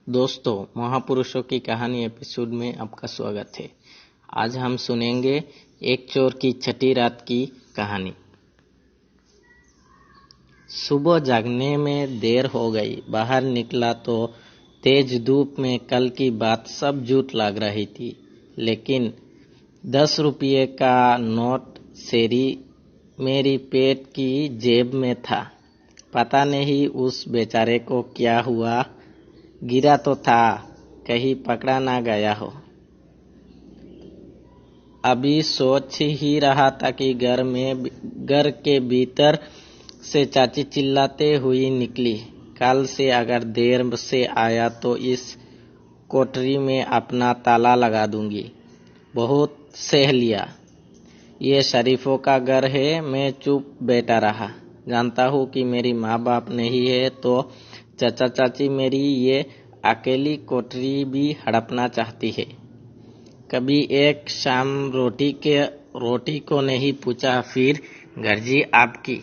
दोस्तों, महापुरुषों की कहानी एपिसोड में आपका स्वागत है। आज हम सुनेंगे एक चोर की छठी रात की कहानी। सुबह जागने में देर हो गई। बाहर निकला तो तेज धूप में कल की बात सब झूठ लग रही थी, लेकिन 10 रुपये का नोट सेरी मेरी पेट की जेब में था। पता नहीं उस बेचारे को क्या हुआ, गिरा तो था, कहीं पकड़ा ना गया हो। अभी सोच ही रहा था कि घर के भीतर से चाची चिल्लाते हुई निकली, कल से अगर देर से आया तो इस कोठरी में अपना ताला लगा दूंगी। बहुत सह लिया, ये शरीफों का घर है। मैं चुप बैठा रहा। जानता हूँ कि मेरी माँ बाप नहीं है तो चाचा चाची मेरी ये अकेली कोठरी भी हड़पना चाहती है। कभी एक शाम रोटी को नहीं पूछा, फिर गर्जी आपकी,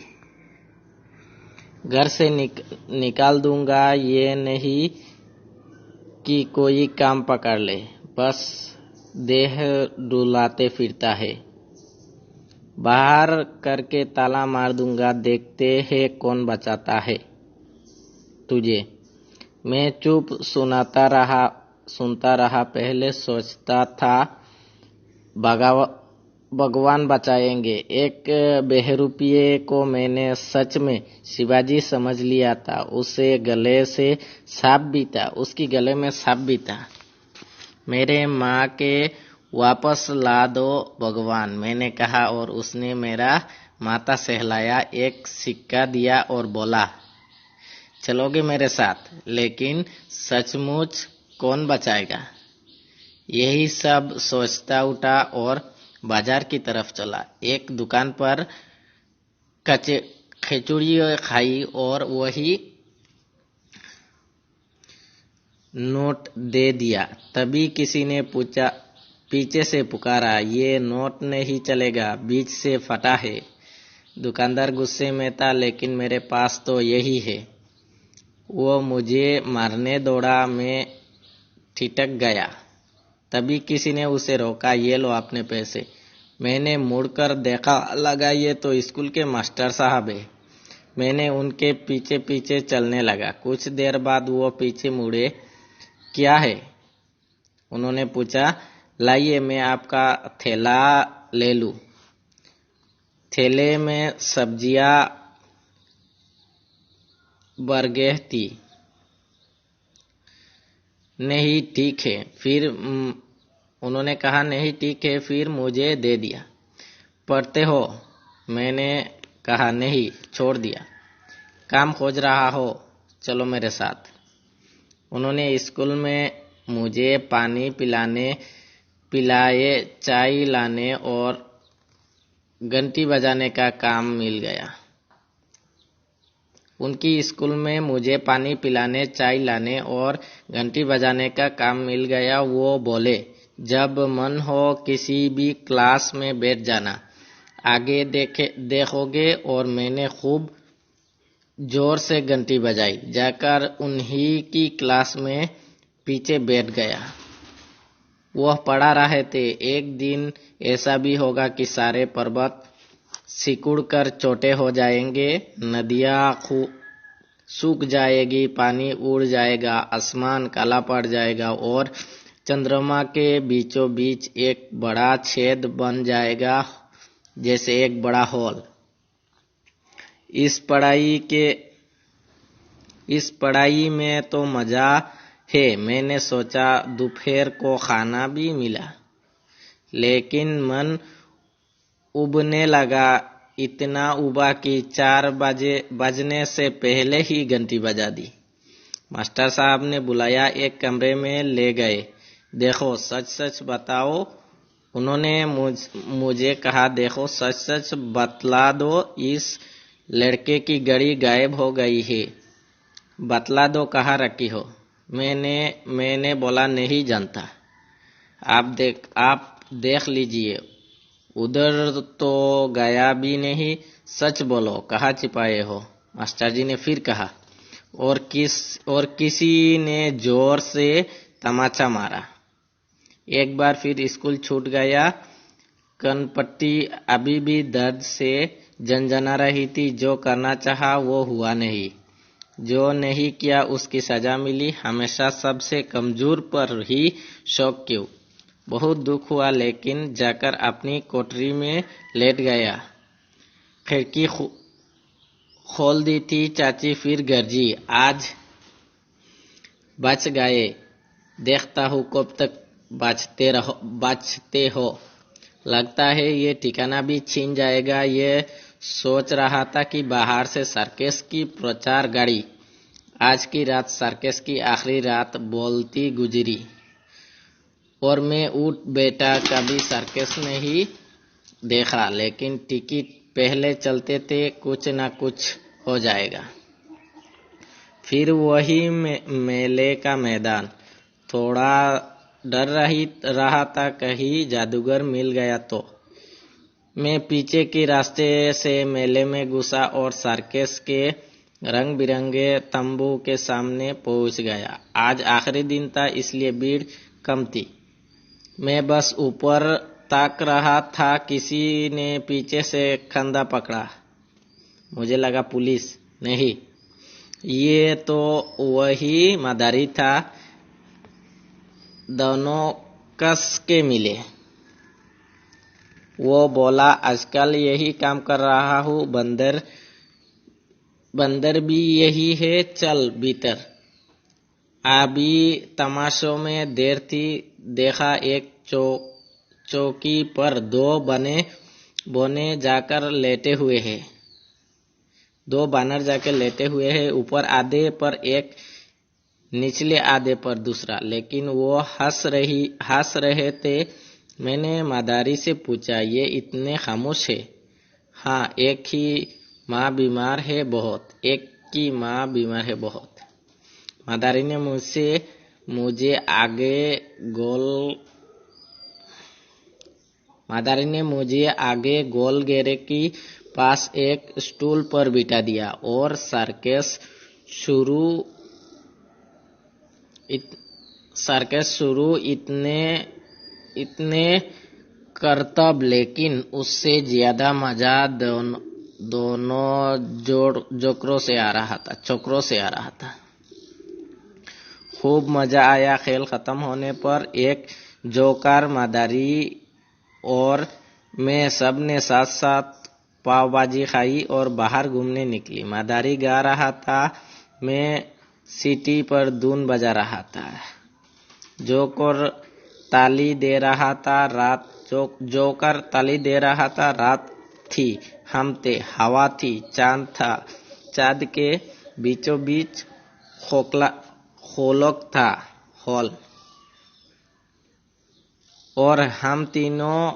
घर से निकाल दूंगा। ये नहीं कि कोई काम पकड़ ले, बस देह डुलाते फिरता है। बाहर करके ताला मार दूंगा, देखते हैं कौन बचाता है तुझे। मैं चुप सुनता रहा। पहले सोचता था भगवान बचाएंगे। एक बहरूपिये को मैंने सच में शिवाजी समझ लिया था। उसके गले में सांप भी था। मेरे माँ के वापस ला दो भगवान, मैंने कहा, और उसने मेरा माथा सहलाया, एक सिक्का दिया और बोला, चलोगे मेरे साथ? लेकिन सचमुच कौन बचाएगा? यही सब सोचता उठा और बाजार की तरफ चला। एक दुकान पर खिचड़ी खाई और वही नोट दे दिया। तभी किसी ने पीछे से पुकारा, ये नोट नहीं चलेगा, बीच से फटा है। दुकानदार गुस्से में था, लेकिन मेरे पास तो यही है। वो मुझे मारने दौड़ा, मैं ठिठक गया। तभी किसी ने उसे रोका, ये लो अपने पैसे। मैंने मुड़कर देखा, लगा ये तो स्कूल के मास्टर साहब है। मैंने उनके पीछे पीछे चलने लगा। कुछ देर बाद वो पीछे मुड़े। क्या है? उन्होंने पूछा। लाइए, मैं आपका थैला ले लूं। थैले में सब्जियां बरगह थी। नहीं ठीक है, फिर उन्होंने कहा, नहीं ठीक है, फिर मुझे दे दिया। पढ़ते हो? मैंने कहा, नहीं, छोड़ दिया। काम खोज रहा हो? चलो मेरे साथ। उन्होंने स्कूल में मुझे पानी पिलाए, चाय लाने और घंटी बजाने का काम मिल गया। उनकी स्कूल में मुझे पानी पिलाने, चाय लाने और घंटी बजाने का काम मिल गया। वो बोले, जब मन हो किसी भी क्लास में बैठ जाना, आगे देखोगे। और मैंने खूब जोर से घंटी बजाई, जाकर उन्हीं की क्लास में पीछे बैठ गया। वह पढ़ा रहे थे, एक दिन ऐसा भी होगा कि सारे पर्वत सिकुड़ कर छोटे हो जाएंगे, नदियां सूख जाएगी, पानी उड़ जाएगा, आसमान काला पड़ जाएगा और चंद्रमा के बीचों बीच एक बड़ा छेद बन जाएगा, जैसे एक बड़ा हॉल। इस पढ़ाई में तो मजा है। मैंने सोचा, दोपहर को खाना भी मिला, लेकिन मन उबने लगा। इतना उबा कि 4 बजने से पहले ही घंटी बजा दी। मास्टर साहब ने बुलाया, एक कमरे में ले गए। देखो, सच सच बताओ। उन्होंने मुझे कहा, देखो, सच सच बतला दो, इस लड़के की घड़ी गायब हो गई है। बतला दो, कहाँ रखी हो? मैंने बोला, नहीं जानता। आप देख लीजिए, उधर तो गया भी नहीं। सच बोलो, कहाँ छिपाए हो? मास्टर जी ने फिर कहा। और किसी ने जोर से तमाचा मारा। एक बार फिर स्कूल छूट गया। कनपट्टी अभी भी दर्द से झंझना रही थी। जो करना चाहा वो हुआ नहीं, जो नहीं किया उसकी सजा मिली। हमेशा सबसे कमजोर पर ही शौक क्यों? बहुत दुख हुआ, लेकिन जाकर अपनी कोठरी में लेट गया। खिड़की खोल दी थी। चाची फिर गरजी, आज बच गए, देखता हूँ कब तक बचते हो। लगता है ये ठिकाना भी छीन जाएगा। ये सोच रहा था कि बाहर से सर्कस की प्रचार गाड़ी। आज की रात सर्कस की आखिरी रात बोलती गुजरी और मैं उठ बैठा। कभी सर्कस नहीं देखा, लेकिन टिकट पहले चलते थे, कुछ ना कुछ हो जाएगा। फिर वही मेले का मैदान। थोड़ा डर रहा था कहीं जादूगर मिल गया तो। मैं पीछे के रास्ते से मेले में घुसा और सर्कस के रंग बिरंगे तंबू के सामने पहुंच गया। आज आखिरी दिन था, इसलिए भीड़ कम थी। मैं बस ऊपर ताक रहा था। किसी ने पीछे से कंधा पकड़ा। मुझे लगा पुलिस नहीं, ये तो वही मदारी था। दोनों कस के मिले। वो बोला, आजकल यही काम कर रहा हूँ। बंदर भी यही है, चल भीतर। अभी तमाशों में देर थी। देखा एक चौकी पर दो बोने जाकर लेटे हुए हैं। दो बानर जाकर लेटे हुए हैं, ऊपर आधे पर एक, निचले आधे पर दूसरा, लेकिन वो हंस रहे थे। मैंने मदारी से पूछा, ये इतने खामोश है? हाँ, एक की माँ बीमार है बहुत। मदारी ने मुझे आगे गोल घेरे के पास एक स्टूल पर बिठा दिया और सर्कस शुरू इतने करतब, लेकिन उससे ज्यादा मजा दोनों जोकरों से आ रहा था। खूब मजा आया। खेल खत्म होने पर एक जोकर, मदारी और मैं सब ने साथ साथ पाव भाजी खाई और बाहर घूमने निकली। मदारी गा रहा था, मैं सीटी पर धुन बजा रहा था। जोकर ताली दे रहा था। रात थी, हम थे, हवा थी, चांद था। चांद के बीचों बीच खोलक था हॉल, और हम तीनों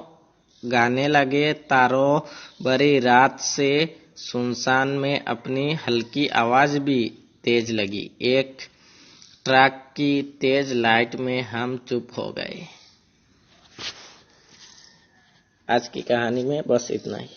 गाने लगे। तारों भरी रात से सुनसान में अपनी हल्की आवाज भी तेज लगी। एक ट्रक की तेज लाइट में हम चुप हो गए। आज की कहानी में बस इतना ही।